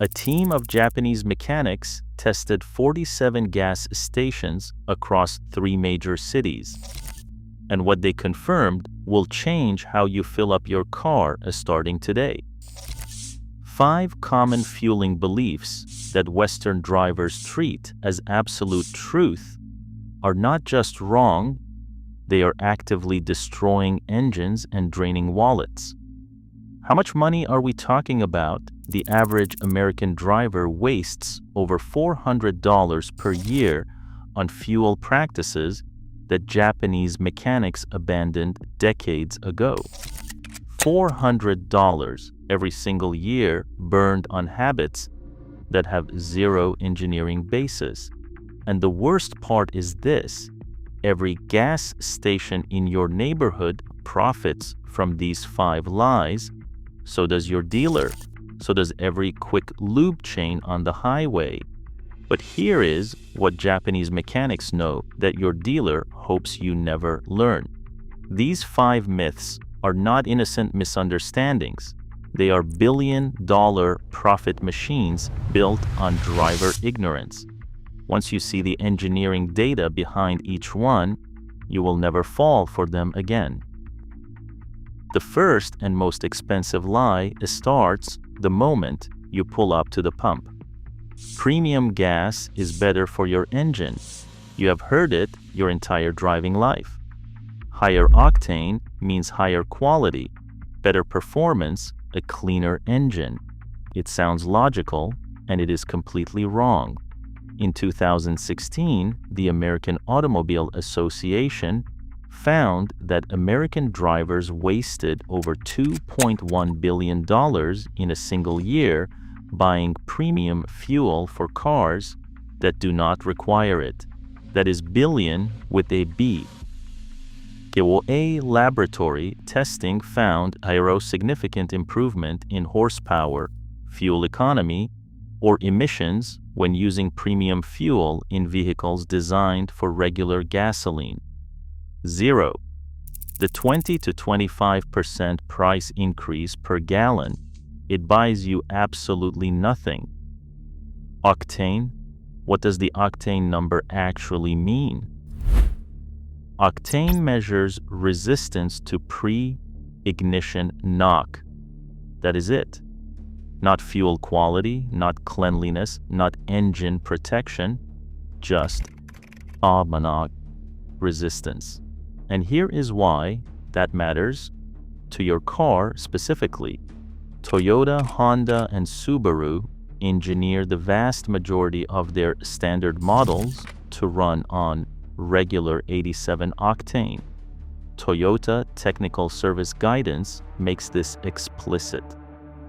A team of Japanese mechanics tested 47 gas stations across 3 major cities. And what they confirmed will change how you fill up your car starting today. 5 common fueling beliefs that Western drivers treat as absolute truth are not just wrong, they are actively destroying engines and draining wallets. How much money are we talking about? The average American driver wastes over $400 per year on fuel practices that Japanese mechanics abandoned decades ago. $400 every single year burned on habits that have zero engineering basis. And the worst part is this: every gas station in your neighborhood profits from these 5 lies. So does your dealer. So does every quick-lube chain on the highway. But here is what Japanese mechanics know that your dealer hopes you never learn. These 5 myths are not innocent misunderstandings. They are billion-dollar profit machines built on driver ignorance. Once you see the engineering data behind each one, you will never fall for them again. The first and most expensive lie starts the moment you pull up to the pump. Premium gas is better for your engine. You have heard it your entire driving life. Higher octane means higher quality, better performance, a cleaner engine. It sounds logical, and it is completely wrong. In 2016, the American Automobile Association found that American drivers wasted over $2.1 billion in a single year buying premium fuel for cars that do not require it. That is billion with a B. A laboratory testing found significant improvement in horsepower, fuel economy, or emissions when using premium fuel in vehicles designed for regular gasoline. 0. The 20 to 25% price increase per gallon, it buys you absolutely nothing. Octane, what does the octane number actually mean? Octane measures resistance to pre-ignition knock. That is it. Not fuel quality, not cleanliness, not engine protection, just knock resistance. And here is why that matters to your car specifically. Toyota, Honda, and Subaru engineer the vast majority of their standard models to run on regular 87 octane. Toyota Technical Service Guidance makes this explicit.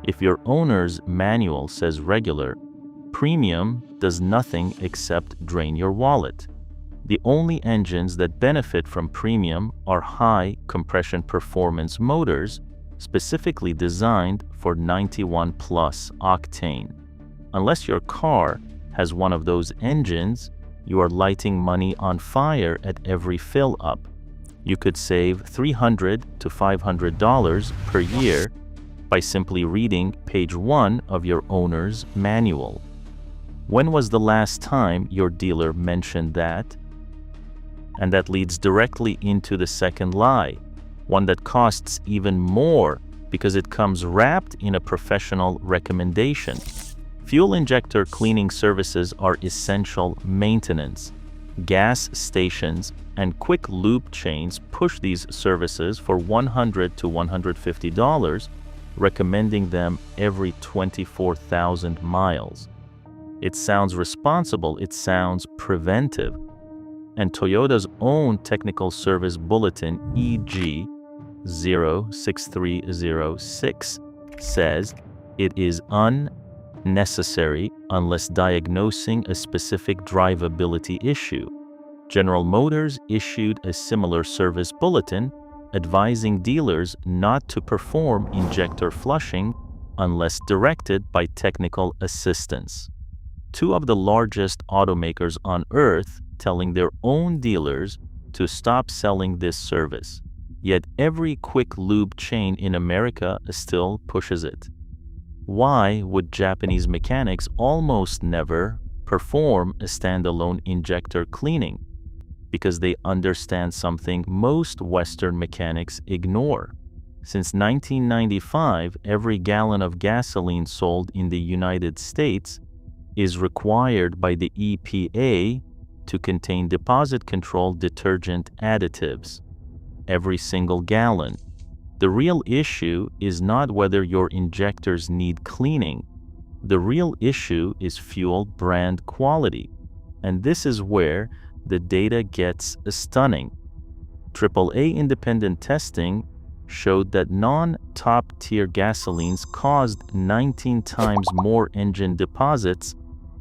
If your owner's manual says regular, premium does nothing except drain your wallet. The only engines that benefit from premium are high compression performance motors specifically designed for 91 plus octane. Unless your car has one of those engines, you are lighting money on fire at every fill up. You could save $300 to $500 per year by simply reading page 1 of your owner's manual. When was the last time your dealer mentioned that? And that leads directly into the second lie, one that costs even more because it comes wrapped in a professional recommendation. Fuel injector cleaning services are essential maintenance. Gas stations and quick-lube chains push these services for $100 to $150, recommending them every 24,000 miles. It sounds responsible, it sounds preventive. And Toyota's own technical service bulletin, EG 06306, says it is unnecessary unless diagnosing a specific drivability issue. General Motors issued a similar service bulletin advising dealers not to perform injector flushing unless directed by technical assistance. 2 of the largest automakers on earth telling their own dealers to stop selling this service. Yet every quick-lube chain in America still pushes it. Why would Japanese mechanics almost never perform a standalone injector cleaning? Because they understand something most Western mechanics ignore. Since 1995, every gallon of gasoline sold in the United States is required by the EPA to contain deposit-controlled detergent additives. Every single gallon. The real issue is not whether your injectors need cleaning. The real issue is fuel brand quality. And this is where the data gets stunning. AAA independent testing showed that non-top-tier gasolines caused 19 times more engine deposits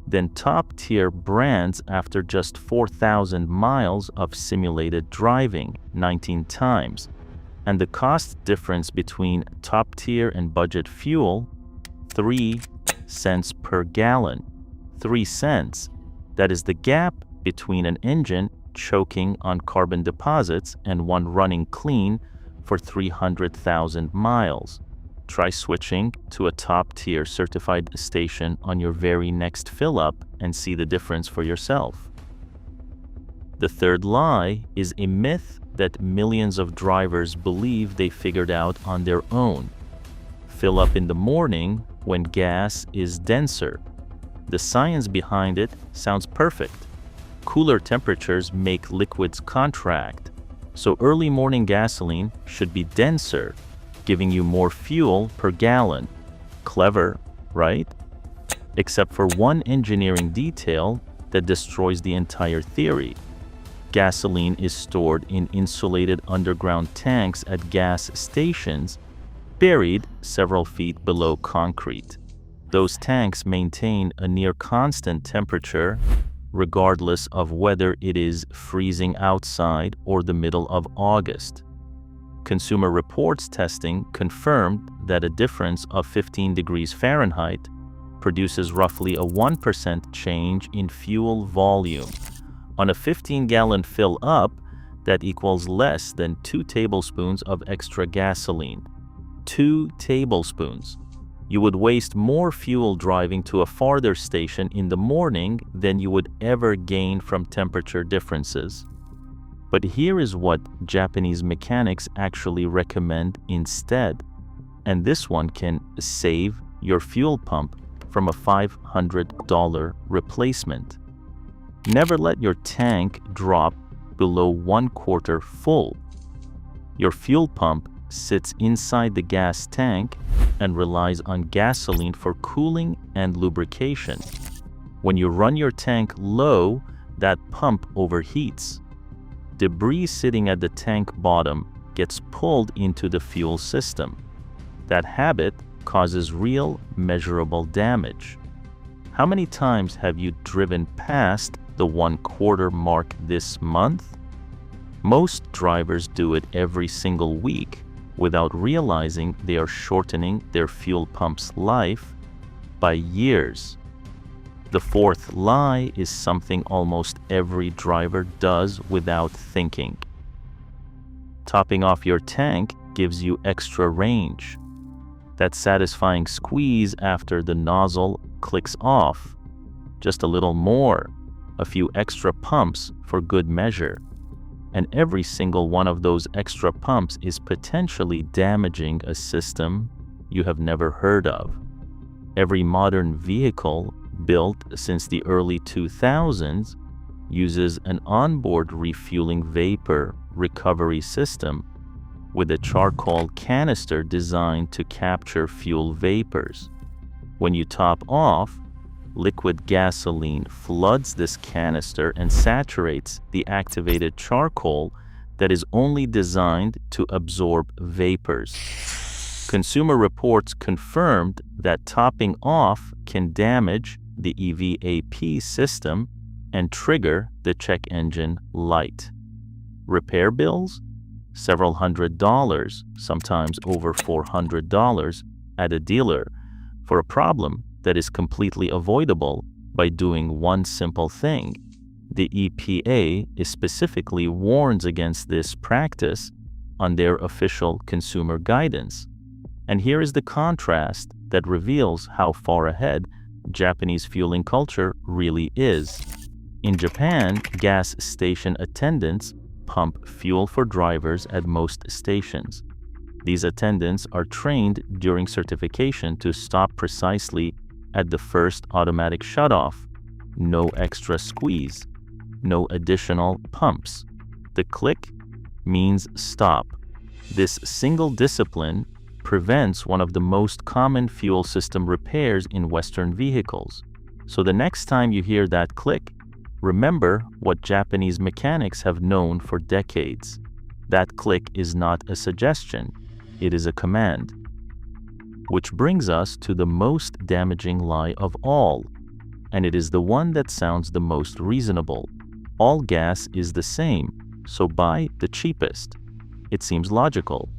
than top-tier brands after just 4,000 miles of simulated driving, 19 times. And the cost difference between top-tier and budget fuel, 3 cents per gallon. 3 cents. That is the gap between an engine choking on carbon deposits and one running clean for 300,000 miles. Try switching to a top-tier certified station on your very next fill-up and see the difference for yourself. The third lie is a myth that millions of drivers believe they figured out on their own. Fill up in the morning when gas is denser. The science behind it sounds perfect. Cooler temperatures make liquids contract, so early morning gasoline should be denser, giving you more fuel per gallon. Clever, right? Except for one engineering detail that destroys the entire theory. Gasoline is stored in insulated underground tanks at gas stations, buried several feet below concrete. Those tanks maintain a near constant temperature, regardless of whether it is freezing outside or the middle of August. Consumer Reports testing confirmed that a difference of 15 degrees Fahrenheit produces roughly a 1% change in fuel volume. On a 15-gallon fill-up, that equals less than 2 tablespoons of extra gasoline. 2 tablespoons. You would waste more fuel driving to a farther station in the morning than you would ever gain from temperature differences. But here is what Japanese mechanics actually recommend instead, and this one can save your fuel pump from a $500 replacement. Never let your tank drop below 1/4 full. Your fuel pump sits inside the gas tank and relies on gasoline for cooling and lubrication. When you run your tank low, that pump overheats. Debris sitting at the tank bottom gets pulled into the fuel system. That habit causes real, measurable damage. How many times have you driven past the 1/4 mark this month? Most drivers do it every single week without realizing they are shortening their fuel pump's life by years. The fourth lie is something almost every driver does without thinking. Topping off your tank gives you extra range. That satisfying squeeze after the nozzle clicks off. Just a little more, a few extra pumps for good measure. And every single one of those extra pumps is potentially damaging a system you have never heard of. Every modern vehicle built since the early 2000s uses an onboard refueling vapor recovery system with a charcoal canister designed to capture fuel vapors. When you top off, liquid gasoline floods this canister and saturates the activated charcoal that is only designed to absorb vapors. Consumer Reports confirmed that topping off can damage the EVAP system and trigger the check engine light. Repair bills? Several $100s, sometimes over $400 at a dealer for a problem that is completely avoidable by doing one simple thing. The EPA specifically warns against this practice on their official consumer guidance. And here is the contrast that reveals how far ahead Japanese fueling culture really is. In Japan, gas station attendants pump fuel for drivers at most stations. These attendants are trained during certification to stop precisely at the first automatic shutoff. No extra squeeze, no additional pumps. The click means stop. This single discipline prevents one of the most common fuel system repairs in Western vehicles. So the next time you hear that click, remember what Japanese mechanics have known for decades. That click is not a suggestion, it is a command. Which brings us to the most damaging lie of all, and it is the one that sounds the most reasonable. All gas is the same, so buy the cheapest. It seems logical.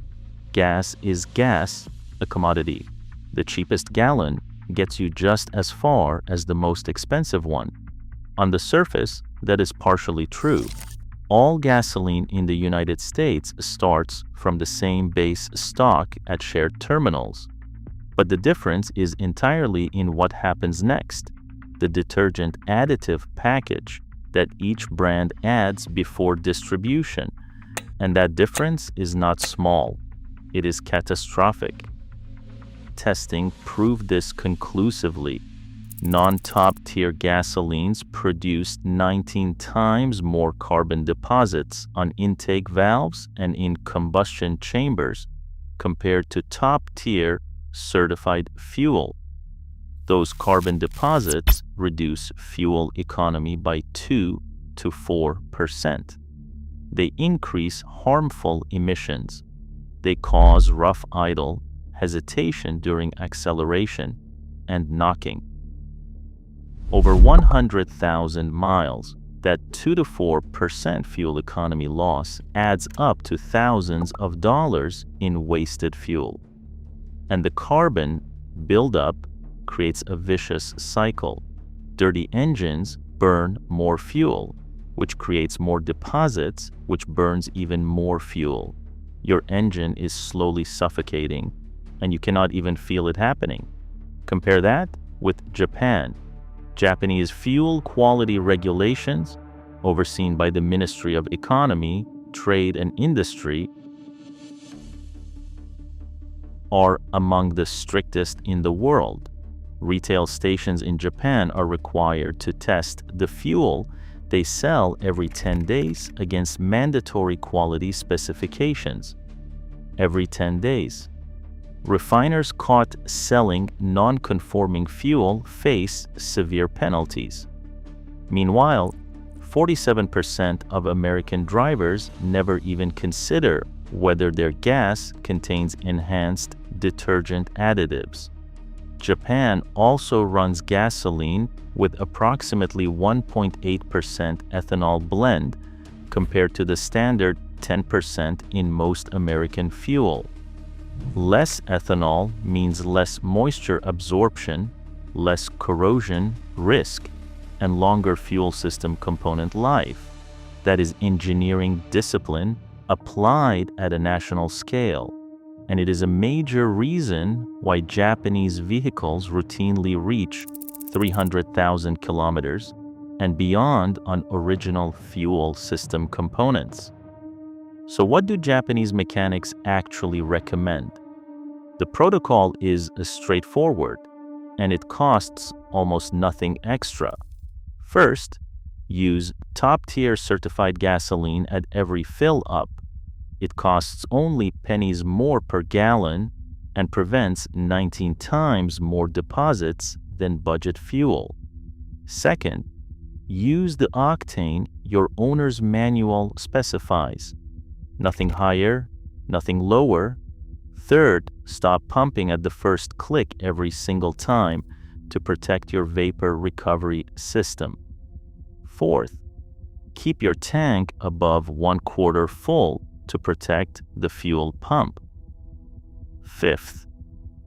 Gas is gas, a commodity. The cheapest gallon gets you just as far as the most expensive one. On the surface, that is partially true. All gasoline in the United States starts from the same base stock at shared terminals. But the difference is entirely in what happens next, the detergent additive package that each brand adds before distribution. And that difference is not small. It is catastrophic. Testing proved this conclusively. Non-top-tier gasolines produced 19 times more carbon deposits on intake valves and in combustion chambers compared to top-tier certified fuel. Those carbon deposits reduce fuel economy by 2 to 4%. They increase harmful emissions. They cause rough idle, hesitation during acceleration, and knocking. Over 100,000 miles, that 2 to 4% fuel economy loss adds up to thousands of dollars in wasted fuel. And the carbon buildup creates a vicious cycle. Dirty engines burn more fuel, which creates more deposits, which burns even more fuel. Your engine is slowly suffocating, and you cannot even feel it happening. Compare that with Japan. Japanese fuel quality regulations, overseen by the Ministry of Economy, Trade and Industry, are among the strictest in the world. Retail stations in Japan are required to test the fuel they sell every 10 days against mandatory quality specifications. Every 10 days. Refiners caught selling non-conforming fuel face severe penalties. Meanwhile, 47% of American drivers never even consider whether their gas contains enhanced detergent additives. Japan also runs gasoline with approximately 1.8% ethanol blend compared to the standard 10% in most American fuel. Less ethanol means less moisture absorption, less corrosion risk, and longer fuel system component life. That is engineering discipline applied at a national scale. And it is a major reason why Japanese vehicles routinely reach 300,000 kilometers and beyond on original fuel system components. So what do Japanese mechanics actually recommend? The protocol is straightforward, and it costs almost nothing extra. First, use top-tier certified gasoline at every fill-up. It costs only pennies more per gallon and prevents 19 times more deposits than budget fuel. Second, use the octane your owner's manual specifies. Nothing higher, nothing lower. Third, stop pumping at the first click every single time to protect your vapor recovery system. Fourth, keep your tank above 1/4 full to protect the fuel pump. Fifth,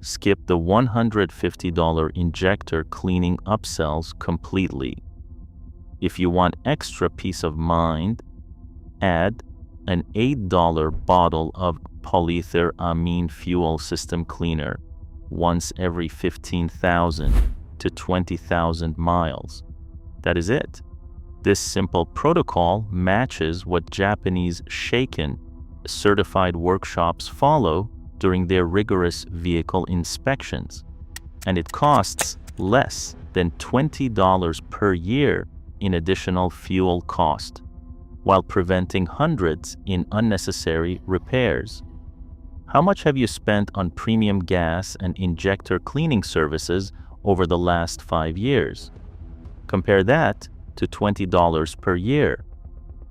skip the $150 injector cleaning upsells completely. If you want extra peace of mind, add an $8 bottle of polyethylamine fuel system cleaner. once every 15,000 to 20,000 miles. That is it. This simple protocol matches what Japanese Shaken certified workshops follow during their rigorous vehicle inspections, and it costs less than $20 per year in additional fuel cost, while preventing hundreds in unnecessary repairs. How much have you spent on premium gas and injector cleaning services over the last 5 years? Compare that to $20 per year.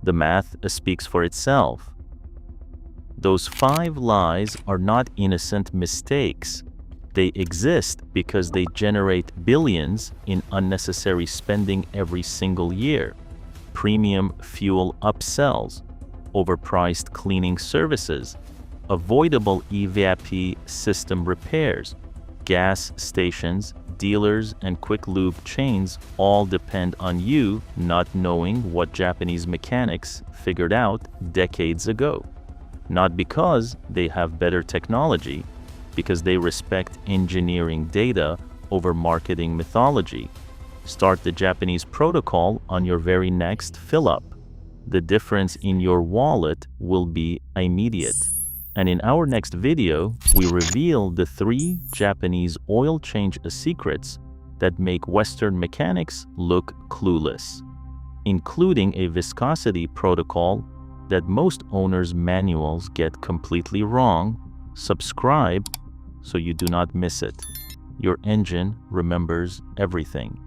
The math speaks for itself. Those 5 lies are not innocent mistakes. They exist because they generate billions in unnecessary spending every single year. Premium fuel upsells, overpriced cleaning services, avoidable EVAP system repairs, gas stations, dealers, and quick-lube chains all depend on you not knowing what Japanese mechanics figured out decades ago. Not because they have better technology, because they respect engineering data over marketing mythology. Start the Japanese protocol on your very next fill-up. The difference in your wallet will be immediate. And in our next video, we reveal the 3 Japanese oil change secrets that make Western mechanics look clueless, including a viscosity protocol that most owners' manuals get completely wrong. Subscribe so you do not miss it. Your engine remembers everything.